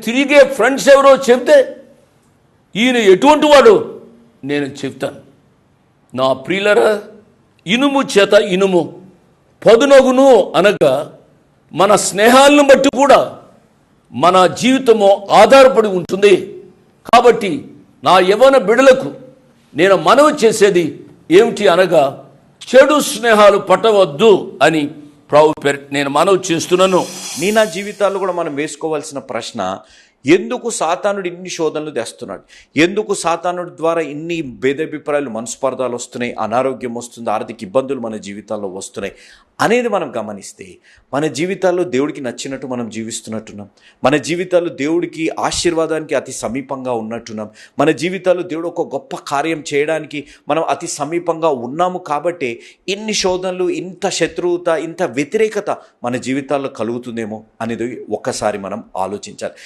తిరిగే ఫ్రెండ్స్ ఎవరో చెప్తే ఈయన ఎటువంటి వాడు నేను చెప్తాను. నా ప్రియులరా, ఇనుము చేత ఇనుము పదునగును అనగా మన స్నేహాలను బట్టి కూడా మన జీవితము ఆధారపడి ఉంటుంది. కాబట్టి నా యవ్వన బిడ్డలకు నేను మనవి చేసేది ఏమిటి అనగా, చెడు స్నేహాలు పట్టవద్దు అని ప్రభు పేరు నేను మనవి చేస్తున్నాను. నా జీవితాల్లో కూడా మనం వేసుకోవాల్సిన ప్రశ్న, ఎందుకు సాతానుడు ఇన్ని శోధనలు తెస్తున్నాడు? ఎందుకు సాతానుడి ద్వారా ఇన్ని భేదాభిప్రాయాలు, మనస్పర్ధాలు వస్తున్నాయి, అనారోగ్యం వస్తుంది, ఆర్థిక ఇబ్బందులు మన జీవితాల్లో వస్తున్నాయి అనేది మనం గమనిస్తే, మన జీవితాల్లో దేవుడికి నచ్చినట్టు మనం జీవిస్తున్నట్టున్నాం. మన జీవితాల్లో దేవుడికి ఆశీర్వాదానికి అతి సమీపంగా ఉన్నట్టున్నాం. మన జీవితాల్లో దేవుడు ఒక గొప్ప కార్యం చేయడానికి మనం అతి సమీపంగా ఉన్నాము. కాబట్టి ఇన్ని శోధనలు, ఇంత శత్రువుత, ఇంత వ్యతిరేకత మన జీవితాల్లో కలుగుతుందేమో అనేది ఒక్కసారి మనం ఆలోచించాలి.